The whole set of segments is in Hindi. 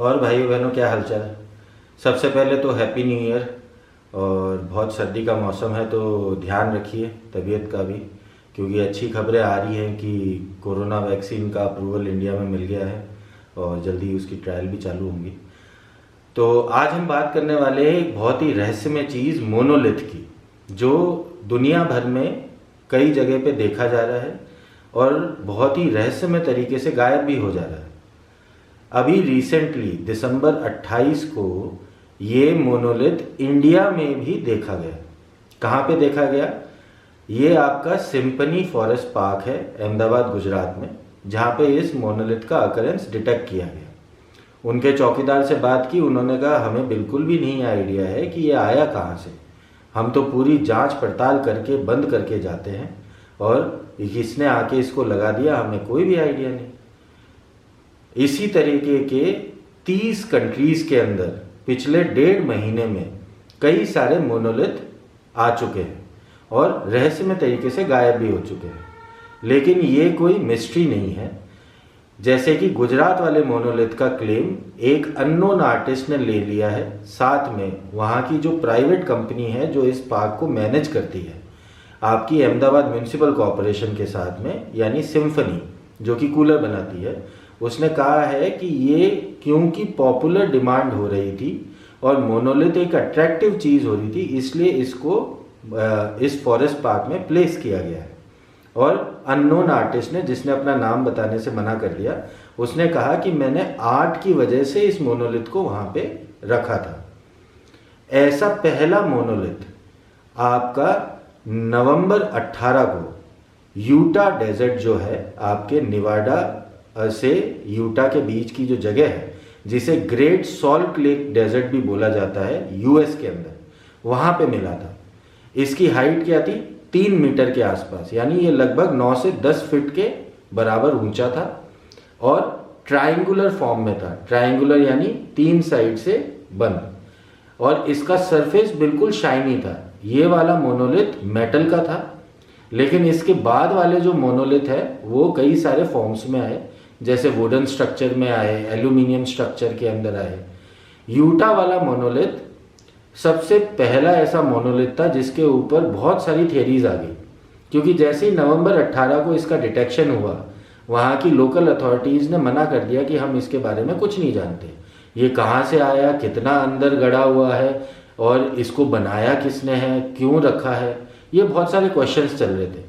और भाइयों बहनों, क्या हालचाल। सबसे पहले तो हैप्पी न्यू ईयर। और बहुत सर्दी का मौसम है तो ध्यान रखिए तबीयत का भी, क्योंकि अच्छी खबरें आ रही हैं कि कोरोना वैक्सीन का अप्रूवल इंडिया में मिल गया है और जल्दी उसकी ट्रायल भी चालू होंगी। तो आज हम बात करने वाले हैं एक बहुत ही रहस्यमय चीज़ मोनोलिथ की, जो दुनिया भर में कई जगह पे देखा जा रहा है और बहुत ही रहस्यमय तरीके से गायब भी हो जा रहा है। अभी रिसेंटली दिसंबर 28 को ये मोनोलिथ इंडिया में भी देखा गया। कहाँ पे देखा गया? ये आपका सिम्फनी फॉरेस्ट पार्क है अहमदाबाद गुजरात में, जहाँ पे इस मोनोलिथ का अकरेंस डिटेक्ट किया गया। उनके चौकीदार से बात की, उन्होंने कहा हमें बिल्कुल भी नहीं आइडिया है कि ये आया कहाँ से। हम तो पूरी जांच पड़ताल करके बंद करके जाते हैं और किसने आके इसको लगा दिया हमें कोई भी आइडिया नहीं। इसी तरीके के 30 कंट्रीज के अंदर पिछले 1.5 महीने में कई सारे मोनोलिथ आ चुके हैं और रहस्यमय तरीके से गायब भी हो चुके हैं। लेकिन ये कोई मिस्ट्री नहीं है। जैसे कि गुजरात वाले मोनोलिथ का क्लेम एक अननोन आर्टिस्ट ने ले लिया है, साथ में वहाँ की जो प्राइवेट कंपनी है जो इस पार्क को मैनेज करती है आपकी अहमदाबाद म्यूनिसिपल कॉरपोरेशन के साथ में, यानी सिम्फनी जो कि कूलर बनाती है, उसने कहा है कि ये क्योंकि पॉपुलर डिमांड हो रही थी और मोनोलिथ एक अट्रैक्टिव चीज़ हो रही थी, इसलिए इसको इस फॉरेस्ट पार्क में प्लेस किया गया है। और अननोन आर्टिस्ट ने, जिसने अपना नाम बताने से मना कर दिया, उसने कहा कि मैंने आर्ट की वजह से इस मोनोलिथ को वहाँ पे रखा था। ऐसा पहला मोनोलिथ आपका नवंबर 18 को यूटा डेजर्ट जो है आपके निवाडा से यूटा के बीच की जो जगह है, जिसे ग्रेट सॉल्ट लेक डेजर्ट भी बोला जाता है यूएस के अंदर, वहाँ पे मिला था। इसकी हाइट क्या थी? 3 मीटर के आसपास, यानी ये लगभग 9 से 10 फीट के बराबर ऊंचा था और ट्रायंगुलर फॉर्म में था। ट्रायंगुलर यानी 3 साइड से बंद, और इसका सरफेस बिल्कुल शाइनी था। ये वाला मोनोलिथ मेटल का था, लेकिन इसके बाद वाले जो मोनोलिथ है वो कई सारे फॉर्म्स में आए, जैसे वुडन स्ट्रक्चर में आए, एल्यूमिनियम स्ट्रक्चर के अंदर आए। यूटा वाला मोनोलिथ सबसे पहला ऐसा मोनोलिथ था जिसके ऊपर बहुत सारी थियरीज आ गई, क्योंकि जैसे ही नवंबर 18 को इसका डिटेक्शन हुआ, वहाँ की लोकल अथॉरिटीज़ ने मना कर दिया कि हम इसके बारे में कुछ नहीं जानते। ये कहाँ से आया, कितना अंदर गड़ा हुआ है और इसको बनाया किसने है, क्यों रखा है, ये बहुत सारे क्वेश्चंस चल रहे थे।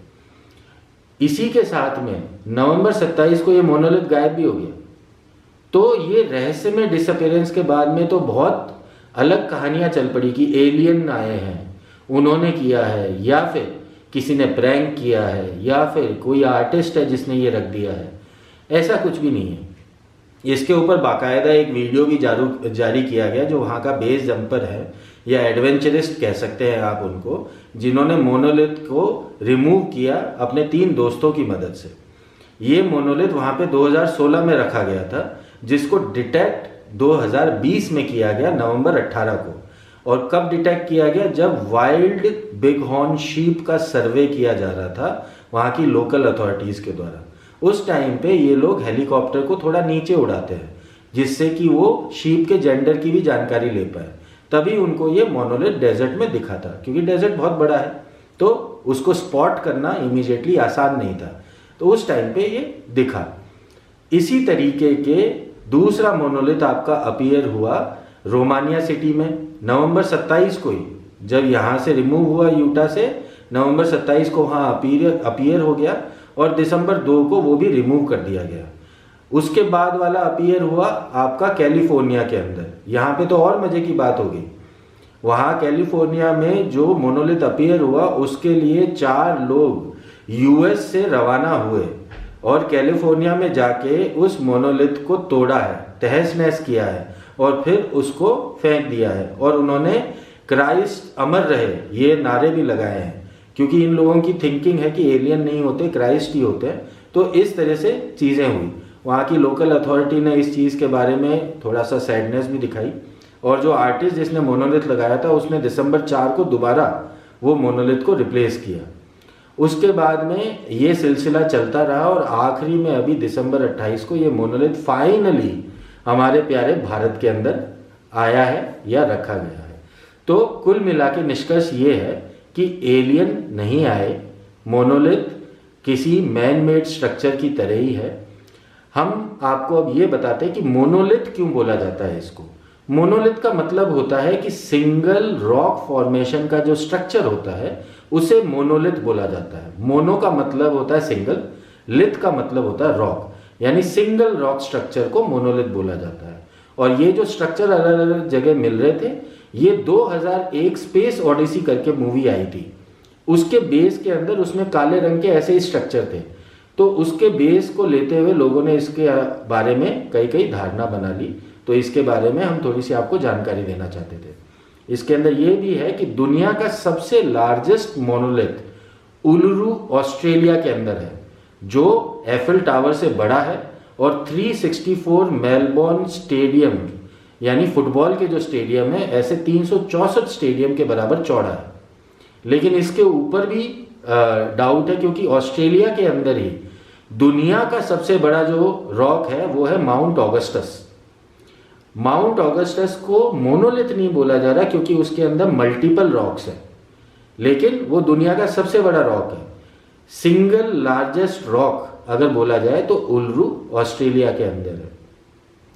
इसी के साथ में नवंबर 27 को ये मोनोलिथ गायब भी हो गया। तो ये रहस्यमय डिसअपीयरेंस के बाद में तो बहुत अलग कहानियां चल पड़ी कि एलियन आए हैं, उन्होंने किया है, या फिर किसी ने प्रैंक किया है, या फिर कोई आर्टिस्ट है जिसने ये रख दिया है। ऐसा कुछ भी नहीं है। इसके ऊपर बाकायदा एक वीडियो भी जारी किया गया, जो वहाँ का बेस जंपर है या एडवेंचरिस्ट कह सकते हैं आप उनको, जिन्होंने मोनोलिथ को रिमूव किया अपने 3 दोस्तों की मदद से। ये मोनोलिथ वहाँ पे 2016 में रखा गया था, जिसको डिटेक्ट 2020 में किया गया नवंबर 18 को। और कब डिटेक्ट किया गया? जब वाइल्ड बिग हॉर्न शीप का सर्वे किया जा रहा था वहाँ की लोकल अथॉरिटीज़ के द्वारा। उस टाइम पे ये लोग हेलीकॉप्टर को थोड़ा नीचे उड़ाते हैं, जिससे कि वो शीप के जेंडर की भी जानकारी ले पाए। तभी उनको ये मोनोलिथ डेजर्ट में दिखा था, क्योंकि डेजर्ट बहुत बड़ा है तो उसको स्पॉट करना इमीडिएटली आसान नहीं था, तो उस टाइम पे ये दिखा। इसी तरीके के दूसरा मोनोलिथ आपका अपीयर हुआ रोमानिया सिटी में नवंबर 27 को ही। जब यहाँ से रिमूव हुआ यूटा से, नवंबर 27 को वहाँ अपीयर हो गया और दिसंबर 2 को वो भी रिमूव कर दिया गया। उसके बाद वाला अपीयर हुआ आपका कैलिफोर्निया के अंदर। यहाँ पे तो और मजे की बात हो गई। वहाँ कैलिफोर्निया में जो मोनोलिथ अपीयर हुआ, उसके लिए 4 लोग यूएस से रवाना हुए और कैलिफोर्निया में जाके उस मोनोलिथ को तोड़ा है, तहस नहस किया है और फिर उसको फेंक दिया है। और उन्होंने क्राइस्ट अमर रहे ये नारे भी लगाए हैं, क्योंकि इन लोगों की थिंकिंग है कि एलियन नहीं होते, क्राइस्ट ही होते हैं। तो इस तरह से चीज़ें हुई। वहाँ की लोकल अथॉरिटी ने इस चीज़ के बारे में थोड़ा सा सैडनेस भी दिखाई, और जो आर्टिस्ट जिसने मोनोलिथ लगाया था उसने दिसंबर 4 को दोबारा वो मोनोलिथ को रिप्लेस किया। उसके बाद में ये सिलसिला चलता रहा और आखिरी में अभी दिसंबर 28 को ये मोनोलिथ फाइनली हमारे प्यारे भारत के अंदर आया है या रखा गया है। तो कुल मिला के निष्कर्ष ये है कि एलियन नहीं आए, मोनोलिथ किसी मैन मेड स्ट्रक्चर की तरह ही है। हम आपको अब ये बताते हैं कि मोनोलिथ क्यों बोला जाता है इसको। मोनोलिथ का मतलब होता है कि सिंगल रॉक फॉर्मेशन का जो स्ट्रक्चर होता है उसे मोनोलिथ बोला जाता है। मोनो का मतलब होता है सिंगल, लिथ का मतलब होता है रॉक, यानी सिंगल रॉक स्ट्रक्चर को मोनोलिथ बोला जाता है। और ये जो स्ट्रक्चर अलग अलग जगह मिल रहे थे, ये 2001 स्पेस ओडिसी करके मूवी आई थी, उसके बेस के अंदर उसमें काले रंग के ऐसे ही स्ट्रक्चर थे। तो उसके बेस को लेते हुए लोगों ने इसके बारे में कई कई धारणा बना ली। तो इसके बारे में हम थोड़ी सी आपको जानकारी देना चाहते थे। इसके अंदर ये भी है कि दुनिया का सबसे लार्जेस्ट मोनोलिथ उलुरु ऑस्ट्रेलिया के अंदर है, जो एफिल टावर से बड़ा है और 364 मेलबोर्न स्टेडियम यानी फुटबॉल के जो स्टेडियम है ऐसे 364 स्टेडियम के बराबर चौड़ा है। लेकिन इसके ऊपर भी डाउट है, क्योंकि ऑस्ट्रेलिया के अंदर ही दुनिया का सबसे बड़ा जो रॉक है वो है माउंट ऑगस्टस। माउंट ऑगस्टस को मोनोलिथ नहीं बोला जा रहा क्योंकि उसके अंदर मल्टीपल रॉक्स है, लेकिन वो दुनिया का सबसे बड़ा रॉक है। सिंगल लार्जेस्ट रॉक अगर बोला जाए तो उलुरु ऑस्ट्रेलिया के अंदर है।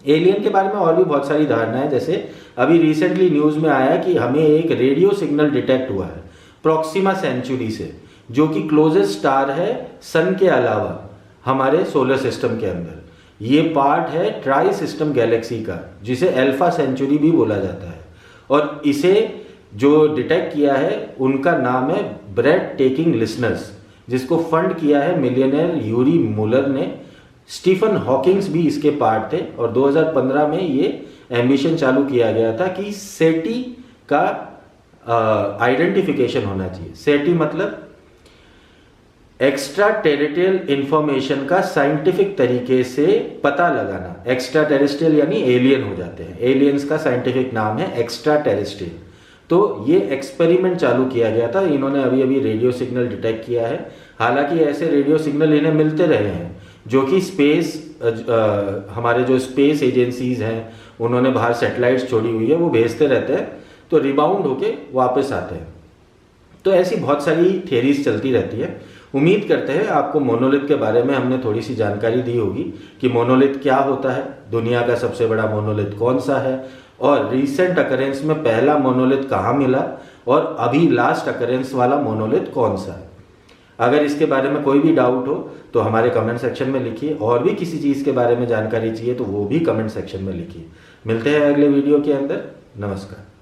एलियन के बारे में और भी बहुत सारी धारणाएं, जैसे अभी रिसेंटली न्यूज में आया कि हमें एक रेडियो सिग्नल डिटेक्ट हुआ है प्रॉक्सिमा सेंचुरी से, जो कि क्लोजेस्ट स्टार है सन के अलावा हमारे सोलर सिस्टम के अंदर। ये पार्ट है ट्राई सिस्टम गैलेक्सी का, जिसे अल्फा सेंचुरी भी बोला जाता है। और इसे जो डिटेक्ट किया है उनका नाम है ब्रेड टेकिंग लिसनर्स, जिसको फंड किया है मिलियनेयर यूरी मुलर ने। स्टीफन हॉकिंग्स भी इसके पार्ट थे और 2015 में ये एम्बिशन चालू किया गया था कि सेटी का आइडेंटिफिकेशन होना चाहिए। सेटी मतलब एक्स्ट्रा टेरिटरियल इंफॉर्मेशन का साइंटिफिक तरीके से पता लगाना। एक्स्ट्रा टेरिस्ट्रियल यानी एलियन हो जाते हैं, एलियंस का साइंटिफिक नाम है एक्स्ट्रा टेरिस्ट्रियल। तो ये एक्सपेरिमेंट चालू किया गया था। इन्होंने अभी अभी रेडियो सिग्नल डिटेक्ट किया है। हालांकि ऐसे रेडियो सिग्नल इन्हें मिलते रहे हैं, जो कि स्पेस हमारे जो स्पेस एजेंसीज हैं उन्होंने बाहर सैटेलाइट्स छोड़ी हुई है, वो भेजते रहते हैं, तो रिबाउंड होके वापस आते हैं। तो ऐसी बहुत सारी थियरीज चलती रहती है। उम्मीद करते हैं आपको मोनोलिथ के बारे में हमने थोड़ी सी जानकारी दी होगी कि मोनोलिथ क्या होता है, दुनिया का सबसे बड़ा मोनोलिथ कौन सा है, और रिसेंट अकरेंस में पहला मोनोलिथ कहाँ मिला, और अभी लास्ट अकरेंस वाला मोनोलिथ कौन सा है। अगर इसके बारे में कोई भी डाउट हो तो हमारे कमेंट सेक्शन में लिखिए, और भी किसी चीज़ के बारे में जानकारी चाहिए तो वो भी कमेंट सेक्शन में लिखिए। मिलते हैं अगले वीडियो के अंदर। नमस्कार।